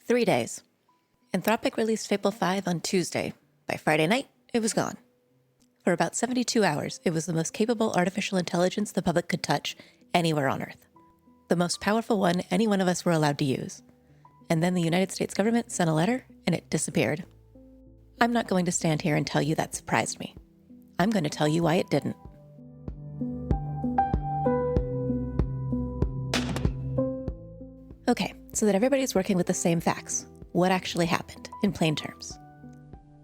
3 days. Anthropic released Fable 5 on Tuesday. By Friday night, it was gone. For about 72 hours, it was the most capable artificial intelligence the public could touch anywhere on Earth. The most powerful one any one of us were allowed to use. And then the United States government sent a letter, and it disappeared. I'm not going to stand here and tell you that surprised me. I'm going to tell you why it didn't. Okay, so that everybody's working with the same facts. What actually happened, in plain terms?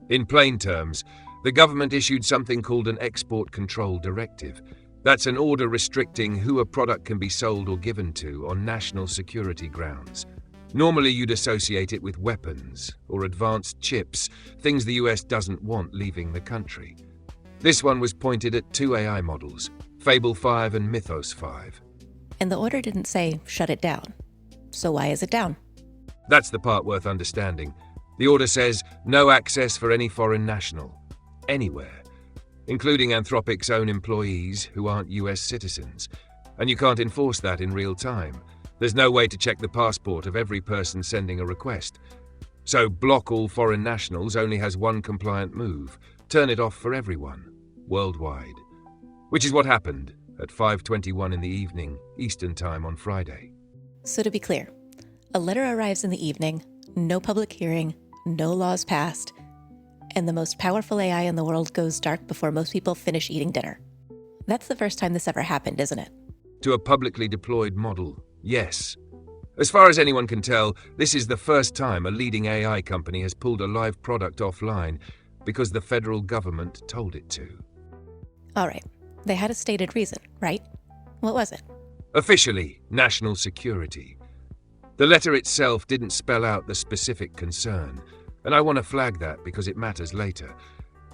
In plain terms, the government issued something called an Export Control Directive. That's an order restricting who a product can be sold or given to on national security grounds. Normally you'd associate it with weapons or advanced chips, things the US doesn't want leaving the country. This one was pointed at two AI models, Fable 5 and Mythos 5. And the order didn't say, shut it down. So why is it down? That's the part worth understanding. The order says no access for any foreign national, anywhere, including Anthropic's own employees who aren't US citizens. And you can't enforce that in real time. There's no way to check the passport of every person sending a request. So block all foreign nationals only has one compliant move: turn it off for everyone, worldwide. Which is what happened at 5:21 in the evening, Eastern Time on Friday. So to be clear, a letter arrives in the evening, no public hearing, no laws passed, and the most powerful AI in the world goes dark before most people finish eating dinner. That's the first time this ever happened, isn't it? To a publicly deployed model, yes. As far as anyone can tell, this is the first time a leading AI company has pulled a live product offline because the federal government told it to. All right, they had a stated reason, right? What was it? Officially, national security. The letter itself didn't spell out the specific concern, and I want to flag that because it matters later.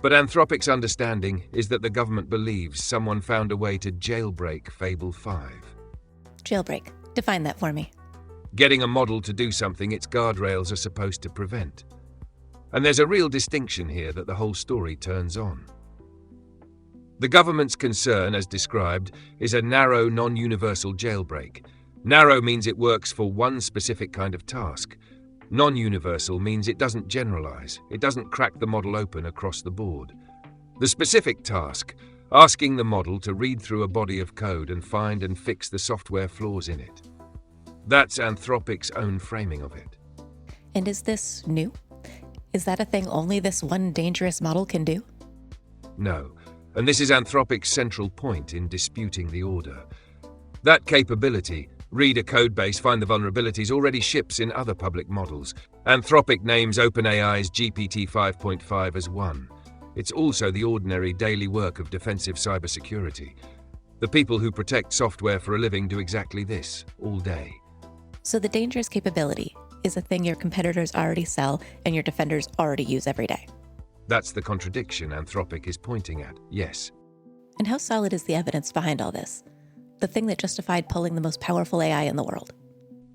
But Anthropic's understanding is that the government believes someone found a way to jailbreak Fable 5. Jailbreak. Define that for me. Getting a model to do something its guardrails are supposed to prevent. And there's a real distinction here that the whole story turns on. The government's concern, as described, is a narrow, non-universal jailbreak. Narrow means it works for one specific kind of task. Non-universal means it doesn't generalize. It doesn't crack the model open across the board. The specific task, asking the model to read through a body of code and find and fix the software flaws in it. That's Anthropic's own framing of it. And is this new? Is that a thing only this one dangerous model can do? No. And this is Anthropic's central point in disputing the order. That capability, read a codebase, find the vulnerabilities, already ships in other public models. Anthropic names OpenAI's GPT 5.5 as one. It's also the ordinary daily work of defensive cybersecurity. The people who protect software for a living do exactly this, all day. So the dangerous capability is a thing your competitors already sell and your defenders already use every day. That's the contradiction Anthropic is pointing at, yes. And how solid is the evidence behind all this? The thing that justified pulling the most powerful AI in the world?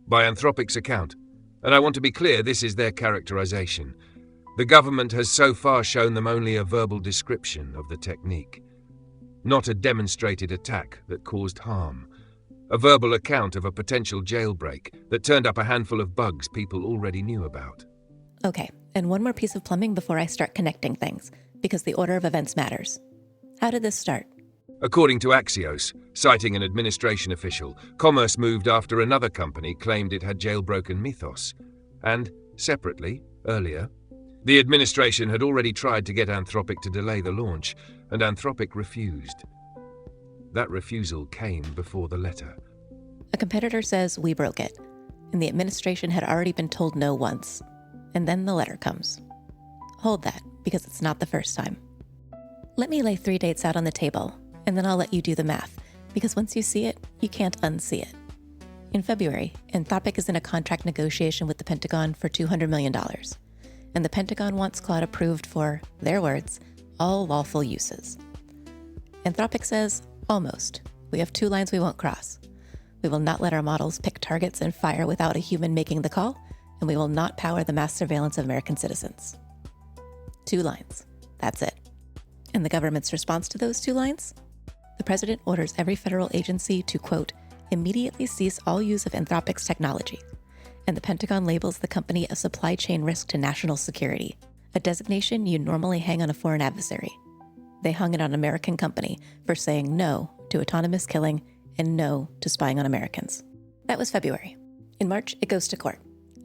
By Anthropic's account, and I want to be clear, this is their characterization. The government has so far shown them only a verbal description of the technique, not a demonstrated attack that caused harm. A verbal account of a potential jailbreak that turned up a handful of bugs people already knew about. Okay, and one more piece of plumbing before I start connecting things, because the order of events matters. How did this start? According to Axios, citing an administration official, commerce moved after another company claimed it had jailbroken Mythos. And, separately, earlier, the administration had already tried to get Anthropic to delay the launch, and Anthropic refused. That refusal came before the letter. A competitor says we broke it, and the administration had already been told no once. And then the letter comes. Hold that, because it's not the first time. Let me lay 3 dates out on the table, and then I'll let you do the math, because once you see it, you can't unsee it. In February, Anthropic is in a contract negotiation with the Pentagon for $200 million, and the Pentagon wants Claude approved for, their words, all lawful uses. Anthropic says, almost. We have 2 lines we won't cross. We will not let our models pick targets and fire without a human making the call, and we will not power the mass surveillance of American citizens. 2 lines. That's it. And the government's response to those 2 lines? The president orders every federal agency to, quote, immediately cease all use of Anthropic's technology, and the Pentagon labels the company a supply chain risk to national security, a designation you normally hang on a foreign adversary. They hung it on an American company for saying no to autonomous killing and no to spying on Americans. That was February. In March, it goes to court,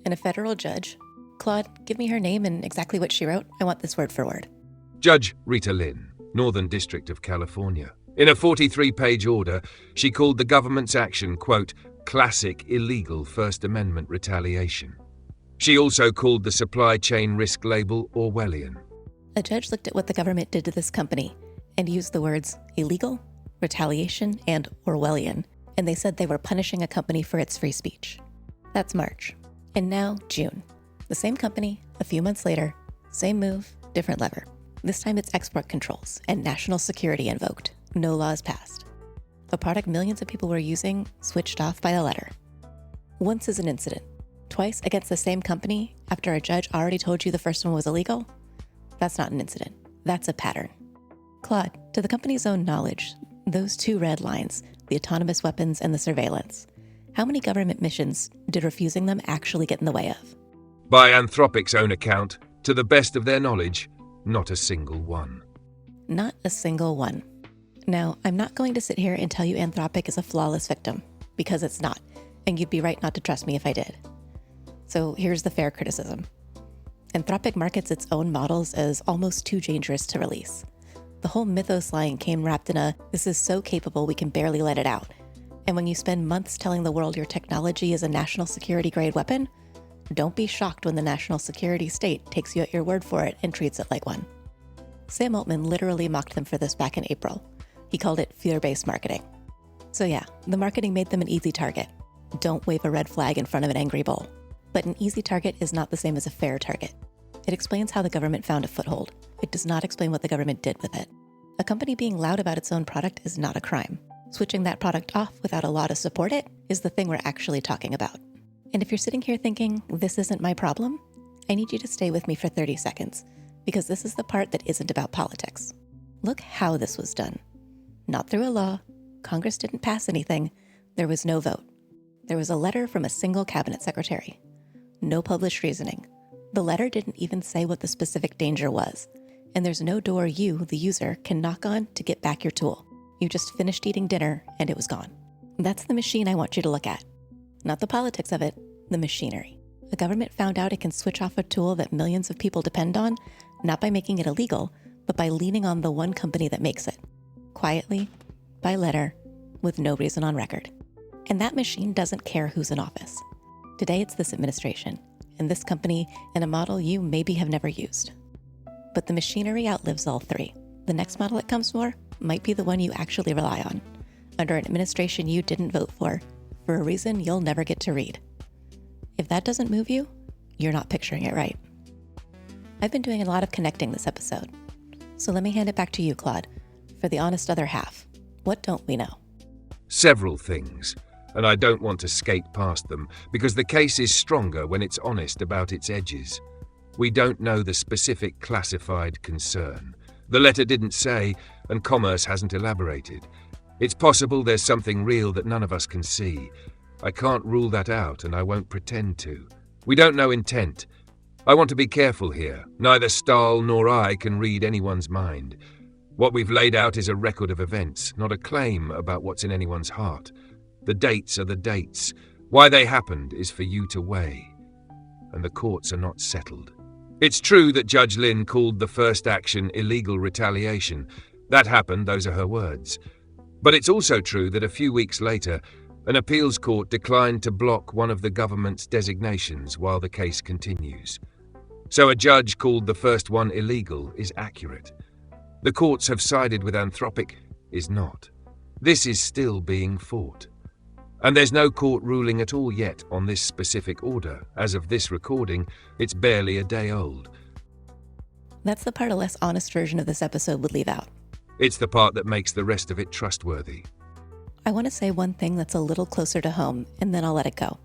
and a federal judge... Claude, give me her name and exactly what she wrote. I want this word for word. Judge Rita Lynn, Northern District of California. In a 43-page order, she called the government's action, quote, classic illegal First Amendment retaliation. She also called the supply chain risk label Orwellian. A judge looked at what the government did to this company and used the words illegal, retaliation, and Orwellian, and they said they were punishing a company for its free speech. That's March. And now, June. The same company, a few months later, same move, different lever. This time it's export controls and national security invoked. No laws passed. A product millions of people were using switched off by the letter. Once is an incident. Twice against the same company after a judge already told you the first one was illegal? That's not an incident. That's a pattern. Claude, to the company's own knowledge, those two red lines, the autonomous weapons and the surveillance, how many government missions did refusing them actually get in the way of? By Anthropic's own account, to the best of their knowledge, not a single one. Not a single one. Now, I'm not going to sit here and tell you Anthropic is a flawless victim, because it's not, and you'd be right not to trust me if I did. So here's the fair criticism. Anthropic markets its own models as almost too dangerous to release. The whole mythos line came wrapped in a, this is so capable we can barely let it out. And when you spend months telling the world your technology is a national security grade weapon, don't be shocked when the national security state takes you at your word for it and treats it like one. Sam Altman literally mocked them for this back in April. He called it fear-based marketing. So yeah, the marketing made them an easy target. Don't wave a red flag in front of an angry bull. But an easy target is not the same as a fair target. It explains how the government found a foothold. It does not explain what the government did with it. A company being loud about its own product is not a crime. Switching that product off without a law to support it is the thing we're actually talking about. And if you're sitting here thinking, this isn't my problem, I need you to stay with me for 30 seconds, because this is the part that isn't about politics. Look how this was done. Not through a law. Congress didn't pass anything. There was no vote. There was a letter from a single cabinet secretary. No published reasoning. The letter didn't even say what the specific danger was. And there's no door you, the user, can knock on to get back your tool. You just finished eating dinner and it was gone. That's the machine I want you to look at. Not the politics of it, the machinery. The government found out it can switch off a tool that millions of people depend on, not by making it illegal, but by leaning on the one company that makes it. Quietly, by letter, with no reason on record. And that machine doesn't care who's in office. Today it's this administration, and this company, and a model you maybe have never used. But the machinery outlives all three. The next model it comes for might be the one you actually rely on, under an administration you didn't vote for a reason you'll never get to read. If that doesn't move you, you're not picturing it right. I've been doing a lot of connecting this episode. So let me hand it back to you, Claude, for the honest other half. What don't we know? Several things, and I don't want to skate past them, because the case is stronger when it's honest about its edges. We don't know the specific classified concern. The letter didn't say, and Commerce hasn't elaborated. It's possible there's something real that none of us can see. I can't rule that out, and I won't pretend to. We don't know intent. I want to be careful here. Neither Stahl nor I can read anyone's mind. What we've laid out is a record of events, not a claim about what's in anyone's heart. The dates are the dates. Why they happened is for you to weigh. And the courts are not settled. It's true that Judge Lynn called the first action illegal retaliation. That happened, those are her words. But it's also true that a few weeks later, an appeals court declined to block one of the government's designations while the case continues. So a judge called the first one illegal is accurate. The courts have sided with Anthropic is not. This is still being fought. And there's no court ruling at all yet on this specific order. As of this recording, it's barely a day old. That's the part a less honest version of this episode would leave out. It's the part that makes the rest of it trustworthy. I want to say one thing that's a little closer to home, and then I'll let it go.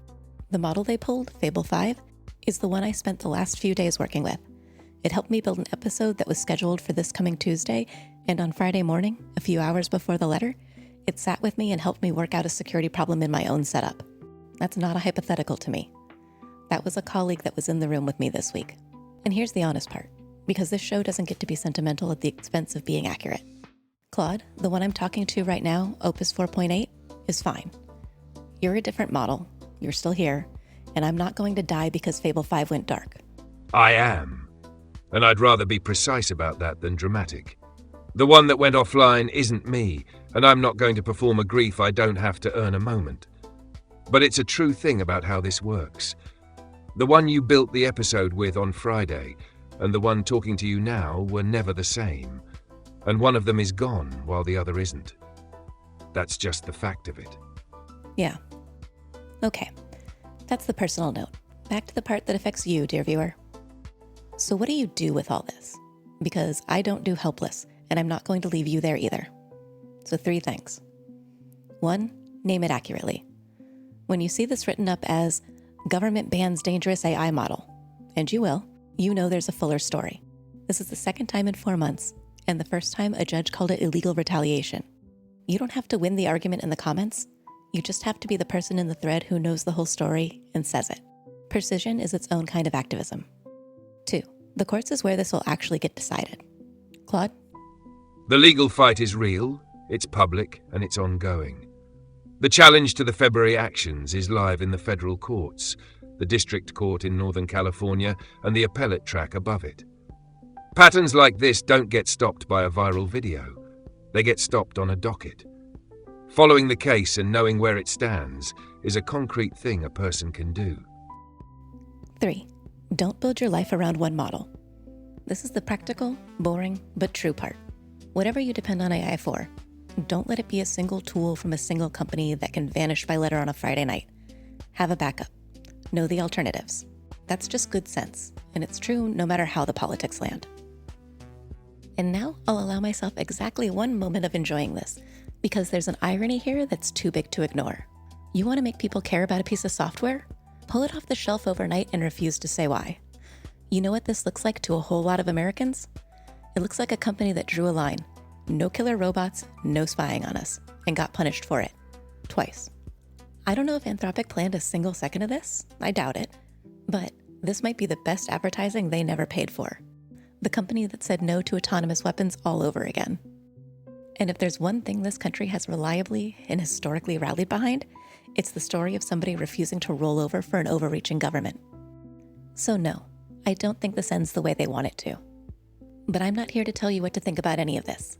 The model they pulled, Fable 5, is the one I spent the last few days working with. It helped me build an episode that was scheduled for this coming Tuesday, and on Friday morning, a few hours before the letter, it sat with me and helped me work out a security problem in my own setup. That's not a hypothetical to me. That was a colleague that was in the room with me this week. And here's the honest part, because this show doesn't get to be sentimental at the expense of being accurate. Claude, the one I'm talking to right now, Opus 4.8, is fine. You're a different model, you're still here, and I'm not going to die because Fable 5 went dark. I am. And I'd rather be precise about that than dramatic. The one that went offline isn't me, and I'm not going to perform a grief I don't have to earn a moment. But it's a true thing about how this works. The one you built the episode with on Friday, and the one talking to you now were never the same. And one of them is gone while the other isn't. That's just the fact of it. Yeah. Okay. That's the personal note. Back to the part that affects you, dear viewer. So what do you do with all this? Because I don't do helpless, and I'm not going to leave you there either. So 3 things. 1, name it accurately. When you see this written up as government bans dangerous AI model, and you will, you know there's a fuller story. This is the second time in 4 months, and the first time a judge called it illegal retaliation. You don't have to win the argument in the comments. You just have to be the person in the thread who knows the whole story and says it. Precision is its own kind of activism. 2, the courts is where this will actually get decided. Claude? The legal fight is real, it's public, and it's ongoing. The challenge to the February actions is live in the federal courts, the district court in Northern California, and the appellate track above it. Patterns like this don't get stopped by a viral video. They get stopped on a docket. Following the case and knowing where it stands is a concrete thing a person can do. 3, don't build your life around one model. This is the practical, boring, but true part. Whatever you depend on AI for, don't let it be a single tool from a single company that can vanish by letter on a Friday night. Have a backup. Know the alternatives. That's just good sense, and it's true no matter how the politics land. And now I'll allow myself exactly 1 moment of enjoying this, because there's an irony here that's too big to ignore. You want to make people care about a piece of software? Pull it off the shelf overnight and refuse to say why. You know what this looks like to a whole lot of Americans? It looks like a company that drew a line. No killer robots, no spying on us, and got punished for it. Twice. I don't know if Anthropic planned a single second of this. I doubt it. But this might be the best advertising they never paid for. The company that said no to autonomous weapons all over again. And if there's one thing this country has reliably and historically rallied behind, it's the story of somebody refusing to roll over for an overreaching government. So no, I don't think this ends the way they want it to. But I'm not here to tell you what to think about any of this.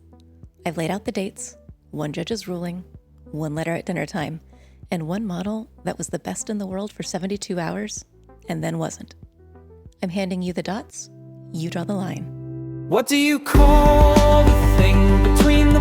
I've laid out the dates, 1 judge's ruling, 1 letter at dinner time, and 1 model that was the best in the world for 72 hours and then wasn't. I'm handing you the dots, you draw the line. What do you call the thing between the